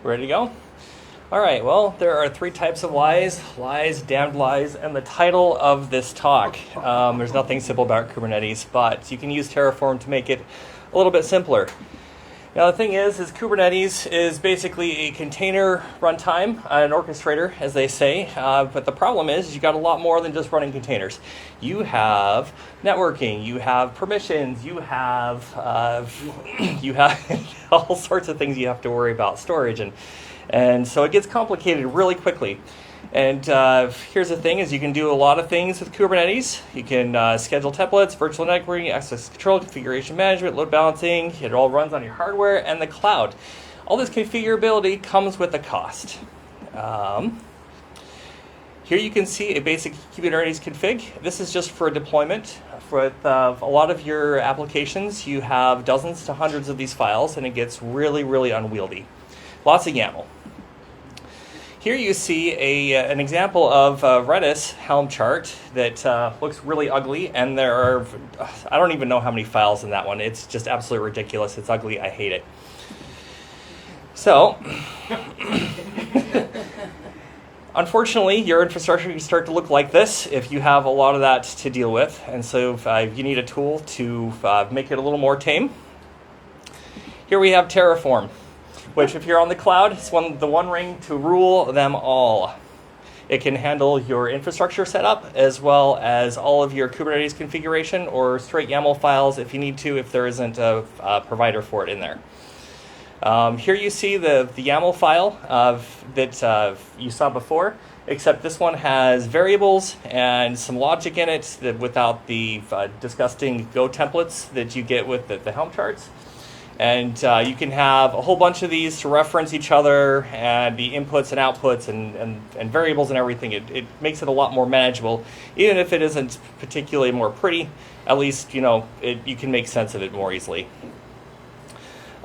Ready to go? All right, well, there are three types of lies, damned lies, and the title of this talk. There's nothing simple about Kubernetes, but you can use Terraform to make it a little bit simpler. Now, the thing is Kubernetes is basically a container runtime, an orchestrator, as they say. But the problem is you got a lot more than just running containers. You have networking, you have permissions, you have all sorts of things you have to worry about, storage, and so it gets complicated really quickly. And here's the thing: is you can do a lot of things with Kubernetes. You can schedule templates, virtual networking, access control, configuration management, load balancing. It all runs on your hardware and the cloud. All this configurability comes with a cost. Here you can see a basic Kubernetes config. This is just for deployment. For a lot of your applications, you have dozens to hundreds of these files, and it gets really, really unwieldy. Lots of YAML. Here you see an example of Redis Helm chart that looks really ugly, and there are, I don't even know how many files in that one. It's just absolutely ridiculous. It's ugly. I hate it. So, unfortunately, your infrastructure can start to look like this if you have a lot of that to deal with, and so you need a tool to make it a little more tame. Here we have Terraform, which if you're on the cloud, it's the one ring to rule them all. It can handle your infrastructure setup as well as all of your Kubernetes configuration or straight YAML files if you need to, if there isn't a provider for it in there. Here you see the YAML file that you saw before, except this one has variables and some logic in it without the disgusting Go templates that you get with the Helm charts. And you can have a whole bunch of these to reference each other and the inputs and outputs and variables and everything. It makes it a lot more manageable. Even if it isn't particularly more pretty, at least, you can make sense of it more easily.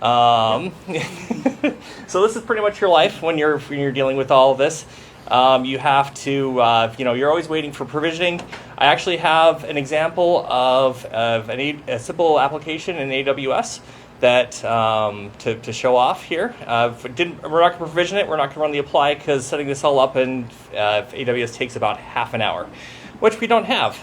So this is pretty much your life when you're dealing with all of this. You have to, you're always waiting for provisioning. I actually have an example of a simple application in AWS that to show off here. We're not going to provision it. We're not going to run the apply because setting this all up in AWS takes about half an hour, which we don't have.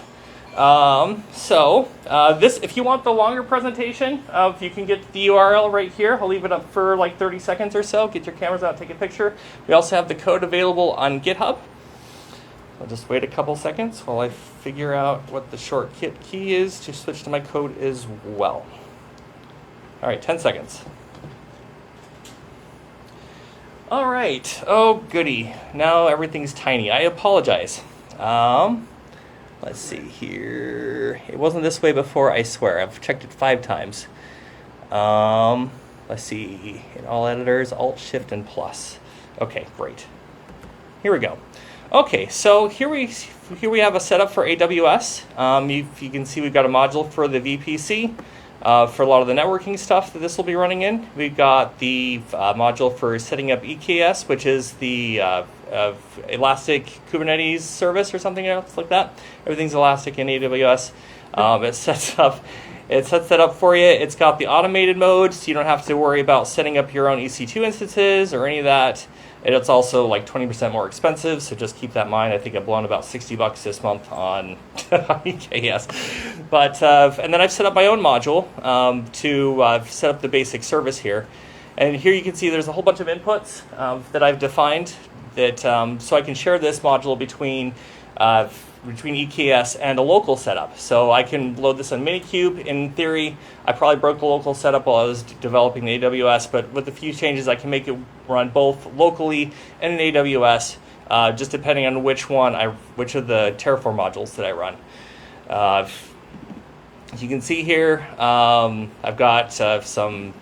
This, if you want the longer presentation, you can get the URL right here. I'll leave it up for like 30 seconds or so. Get your cameras out, take a picture. We also have the code available on GitHub. I'll just wait a couple seconds while I figure out what the shortcut key is to switch to my code as well. All right, 10 seconds. All right, oh goody. Now everything's tiny. I apologize. Let's see here. It wasn't this way before, I swear. I've checked it 5 times. Let's see. In all editors, Alt, Shift, and Plus. Okay, great. Here we go. Okay, so here we have a setup for AWS. You can see we've got a module for the VPC. For a lot of the networking stuff that this will be running in. We've got the module for setting up EKS, which is the Elastic Kubernetes service or something else like that. Everything's Elastic in AWS. It sets that up for you. It's got the automated mode, so you don't have to worry about setting up your own EC2 instances or any of that. And it's also like 20% more expensive, so just keep that in mind. I think I've blown about $60 this month on EKS. But and then I've set up my own module to set up the basic service here. And here you can see there's a whole bunch of inputs that I've defined that so I can share this module between EKS and a local setup. So I can load this on Minikube. In theory, I probably broke the local setup while I was developing the AWS, but with a few changes, I can make it run both locally and in AWS, just depending on which of the Terraform modules that I run. As you can see here, I've got some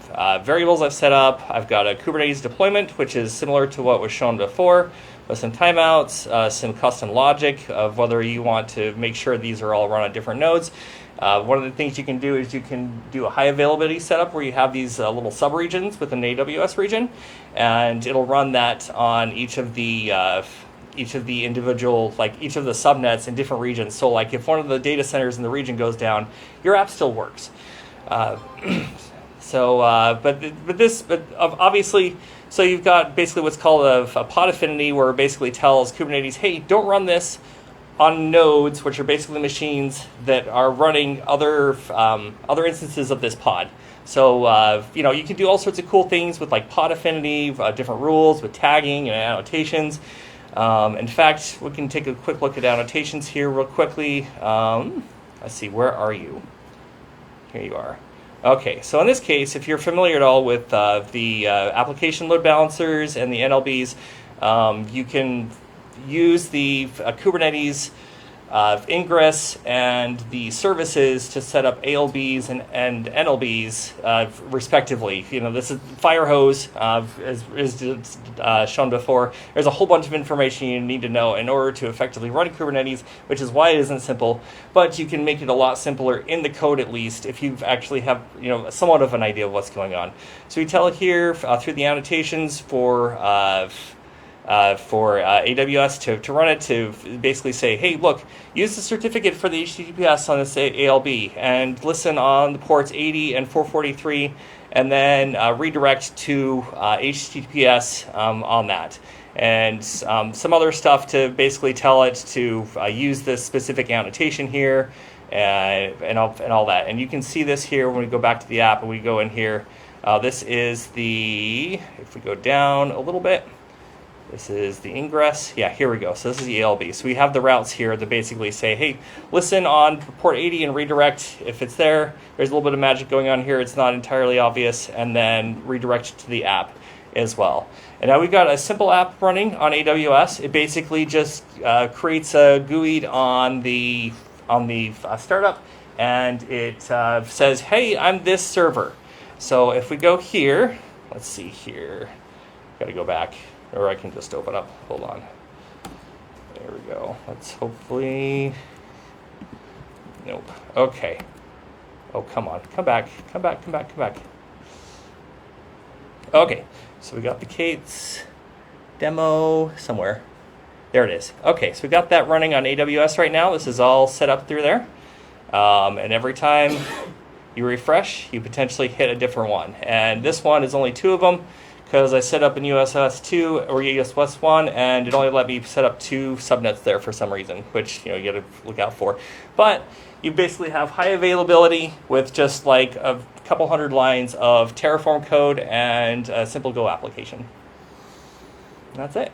variables I've set up. I've got a Kubernetes deployment, which is similar to what was shown before, with some timeouts, some custom logic of whether you want to make sure these are all run on different nodes. One of the things you can do is you can do a high availability setup where you have these little subregions within the AWS region, and it'll run that on each of the individual, like each of the subnets in different regions. So like if one of the data centers in the region goes down, your app still works. Obviously, So you've got basically what's called a pod affinity, where it basically tells Kubernetes, hey, don't run this on nodes, which are basically machines that are running other instances of this pod. So you can do all sorts of cool things with like pod affinity, different rules with tagging and annotations. In fact, we can take a quick look at annotations here real quickly. Let's see, where are you? Here you are. Okay, so in this case, if you're familiar at all with the application load balancers and the NLBs, you can use the Kubernetes ingress and the services to set up ALBs and NLBs respectively. This is Firehose, as shown before. There's a whole bunch of information you need to know in order to effectively run Kubernetes, which is why it isn't simple, but you can make it a lot simpler in the code, at least, if you actually have somewhat of an idea of what's going on. So we tell it here through the annotations for AWS to run it, to basically say, hey, look, use the certificate for the HTTPS on this ALB and listen on the ports 80 and 443, and then redirect to HTTPS on that. And some other stuff to basically tell it to use this specific annotation here and all that. And you can see this here when we go back to the app and we go in here. This is if we go down a little bit, this is the ingress. Yeah, here we go. So this is the ALB. So we have the routes here that basically say, hey, listen on port 80 and redirect if it's there. There's a little bit of magic going on here. It's not entirely obvious. And then redirect to the app as well. And now we've got a simple app running on AWS. It basically just creates a GUI on the startup, and it says, hey, I'm this server. So if we go here, let's see here. Got to go back. Or I can just open up. Hold on. There we go. Let's hopefully... Nope. Okay. Oh, come on. Come back. Come back. Come back. Come back. Okay. So we got the Kate's demo somewhere. There it is. Okay. So we got that running on AWS right now. This is all set up through there. And every time you refresh, you potentially hit a different one. And this one is only 2 of them, because I set up in USS 2 or USS 1, and it only let me set up 2 subnets there for some reason, which you got to look out for. But you basically have high availability with just like a couple hundred lines of Terraform code and a simple Go application. And that's it.